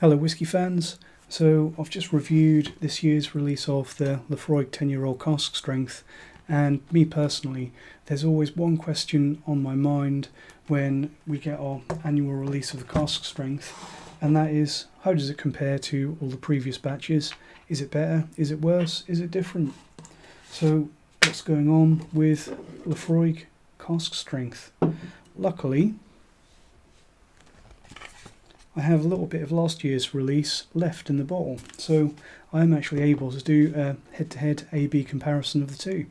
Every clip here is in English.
Hello whisky fans, so I've just reviewed this year's release of the Laphroaig 10-year-old cask strength, and me personally, there's always one question on my mind when we get our annual release of the cask strength, and that is, how does it compare to all the previous batches? Is it better? Is it worse? Is it different? So what's going on with Laphroaig cask strength? Luckily, I have a little bit of last year's release left in the bottle, so I am actually able to do a head-to-head A/B comparison of the two.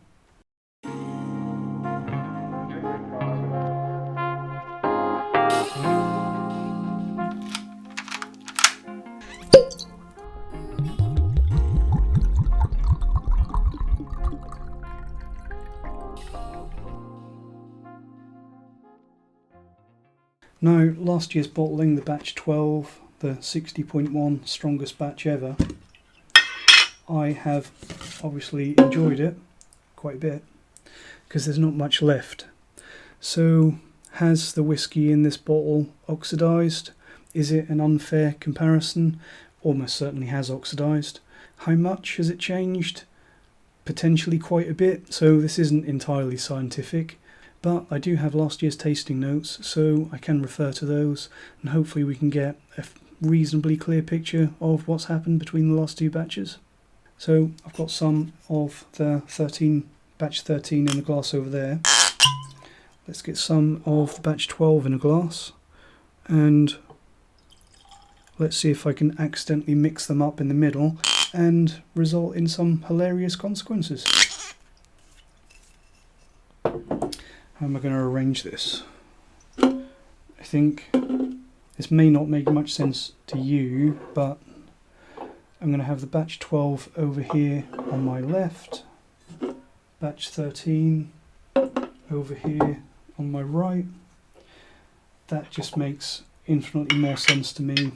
Now, last year's bottling, the batch 12, the 60.1 strongest batch ever, I have obviously enjoyed it quite a bit because there's not much left. So, has the whiskey in this bottle oxidised? Is it an unfair comparison? Almost certainly has oxidised. How much has it changed? Potentially quite a bit, so this isn't entirely scientific. But I do have last year's tasting notes, so I can refer to those, and hopefully we can get a reasonably clear picture of what's happened between the last two batches. So I've got some of the batch 13 in the glass over there. Let's get some of the batch 12 in a glass, and let's see if I can accidentally mix them up in the middle and result in some hilarious consequences. How am I going to arrange this? I think this may not make much sense to you, but I'm going to have the batch 12 over here on my left, batch 13 over here on my right. That just makes infinitely more sense to me.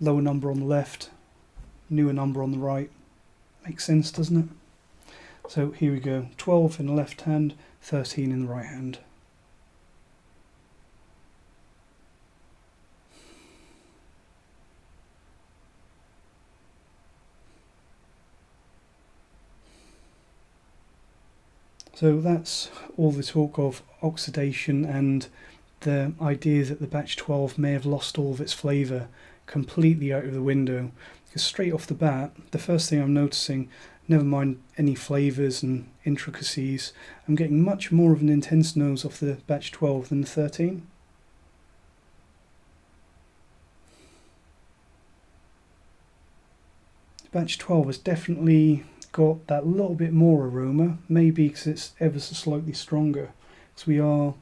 Lower number on the left, newer number on the right. Makes sense, doesn't it? So here we go, 12 in the left hand, 13 in the right hand. So that's all the talk of oxidation and the idea that the batch 12 may have lost all of its flavour completely out of the window. Because straight off the bat, the first thing I'm noticing, never mind any flavours and intricacies, I'm getting much more of an intense nose off the batch 12 than the 13. The batch 12 has definitely got that little bit more aroma, maybe because it's ever so slightly stronger. So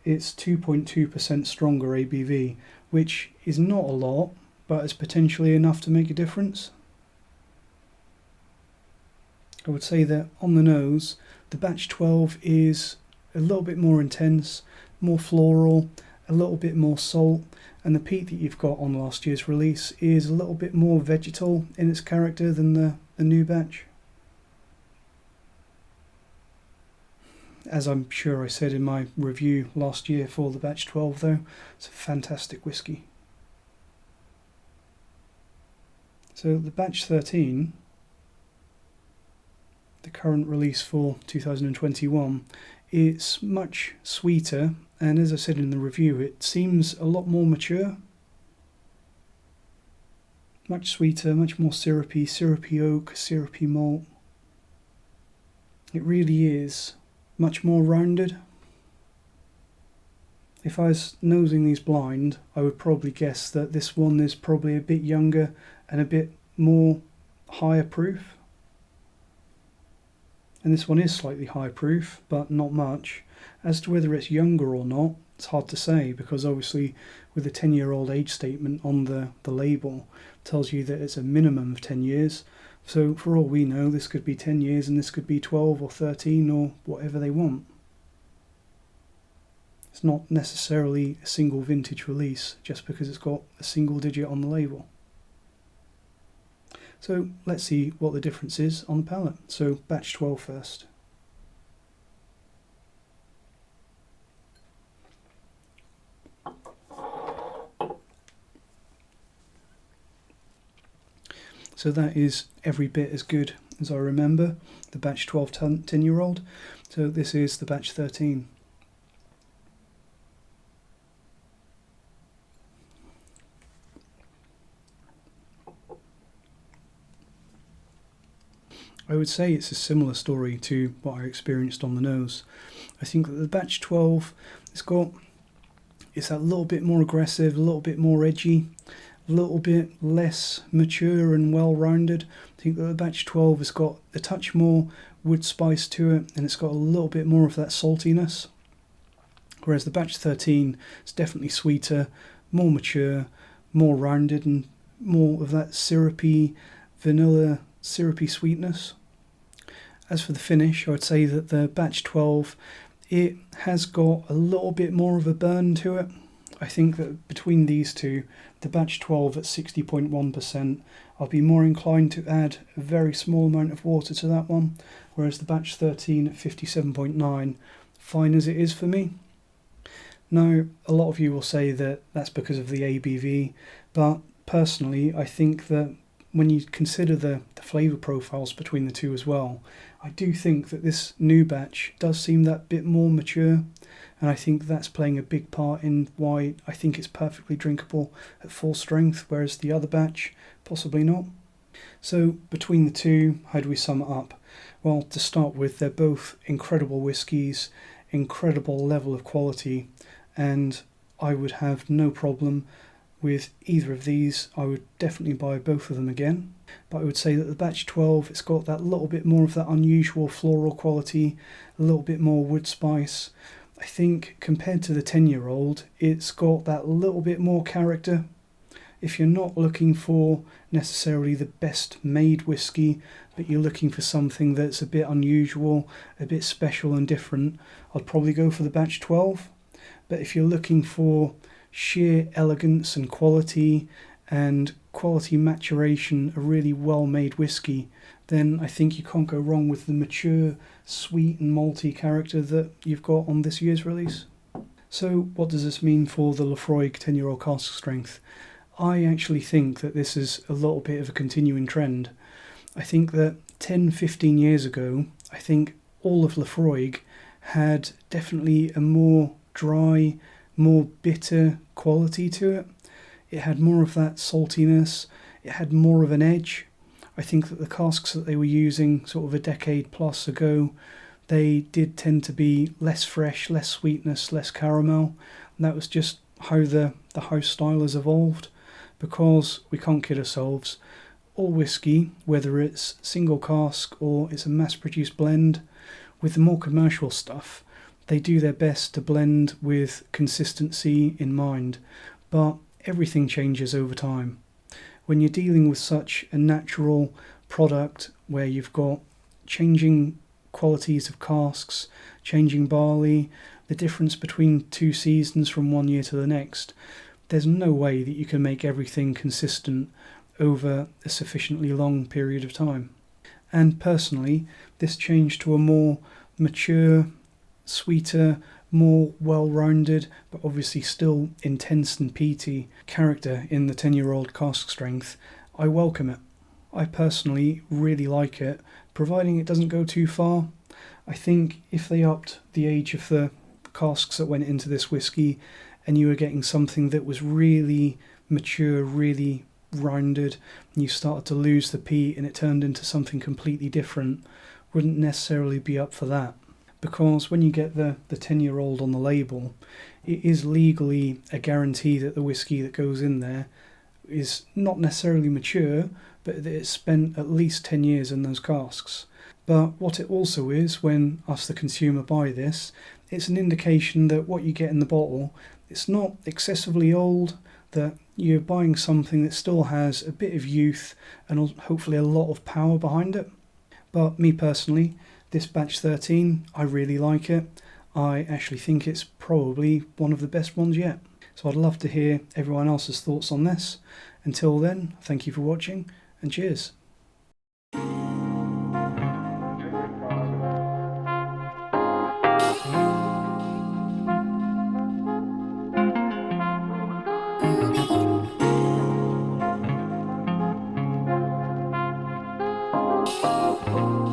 it's 2.2% stronger ABV, which is not a lot, but it's potentially enough to make a difference. I would say that on the nose, the batch 12 is a little bit more intense, more floral, a little bit more salt, and the peat that you've got on last year's release is a little bit more vegetal in its character than the new batch. As I'm sure I said in my review last year for the batch 12 though, it's a fantastic whiskey. So the batch 13, the current release for 2021, it's much sweeter, and as I said in the review, it seems a lot more mature. Much sweeter, much more syrupy oak, syrupy malt. It really is much more rounded. If I was nosing these blind, I would probably guess that this one is probably a bit younger and a bit more higher proof. And this one is slightly higher proof, but not much. As to whether it's younger or not, it's hard to say, because obviously with the 10-year-old age statement on the label, it tells you that it's a minimum of 10 years. So for all we know, this could be 10 years and this could be 12 or 13 or whatever they want. It's not necessarily a single vintage release just because it's got a single digit on the label. So let's see what the difference is on the palate. So batch 12 first. So that is every bit as good as I remember the batch 12 10-year-old. So this is the batch 13. I would say it's a similar story to what I experienced on the nose. I think that the batch 12, it's that little bit more aggressive, a little bit more edgy, a little bit less mature and well-rounded. I think that the batch 12 has got a touch more wood spice to it, and it's got a little bit more of that saltiness. Whereas the batch 13 is definitely sweeter, more mature, more rounded, and more of that syrupy, vanilla, syrupy sweetness. As for the finish, I would say that the batch 12, it has got a little bit more of a burn to it. I think that between these two, the batch 12 at 60.1%, I'll be more inclined to add a very small amount of water to that one, whereas the batch 13 at 57.9, fine as it is for me. Now, a lot of you will say that that's because of the ABV, but personally, I think that when you consider the flavour profiles between the two as well, I do think that this new batch does seem that bit more mature, and I think that's playing a big part in why I think it's perfectly drinkable at full strength, whereas the other batch, possibly not. So between the two, how do we sum it up? Well, to start with, they're both incredible whiskies, incredible level of quality, and I would have no problem with either of these. I would definitely buy both of them again. But I would say that the batch 12, it's got that little bit more of that unusual floral quality, a little bit more wood spice. I think compared to the 10-year-old, it's got that little bit more character. If you're not looking for necessarily the best made whiskey, but you're looking for something that's a bit unusual, a bit special and different, I'd probably go for the batch 12. But if you're looking for sheer elegance and quality maturation, a really well-made whiskey, then I think you can't go wrong with the mature, sweet and malty character that you've got on this year's release. So what does this mean for the Laphroaig 10-year-old cask strength? I actually think that this is a little bit of a continuing trend. I think that 10-15 years ago, I think all of Laphroaig had definitely a more dry, more bitter quality to it. It had more of that saltiness, it had more of an edge. I think that the casks that they were using sort of a decade plus ago, they did tend to be less fresh, less sweetness, less caramel. And that was just how the house style has evolved, because we can't kid ourselves. All whiskey, whether it's single cask or it's a mass-produced blend, with the more commercial stuff, they do their best to blend with consistency in mind, but everything changes over time. When you're dealing with such a natural product where you've got changing qualities of casks, changing barley, the difference between two seasons from one year to the next, there's no way that you can make everything consistent over a sufficiently long period of time. And personally, this change to a more mature, sweeter, more well-rounded, but obviously still intense and peaty character in the 10-year-old cask strength, I welcome it. I personally really like it, providing it doesn't go too far. I think if they upped the age of the casks that went into this whiskey, and you were getting something that was really mature, really rounded, and you started to lose the peat and it turned into something completely different, wouldn't necessarily be up for that. Because when you get the 10-year-old on the label, it is legally a guarantee that the whiskey that goes in there is not necessarily mature, but that it's spent at least 10 years in those casks. But what it also is, when us the consumer buy this, it's an indication that what you get in the bottle, it's not excessively old, that you're buying something that still has a bit of youth and hopefully a lot of power behind it. But me personally, this batch 13, I really like it. I actually think it's probably one of the best ones yet. So I'd love to hear everyone else's thoughts on this. Until then, thank you for watching and cheers. ho, ho.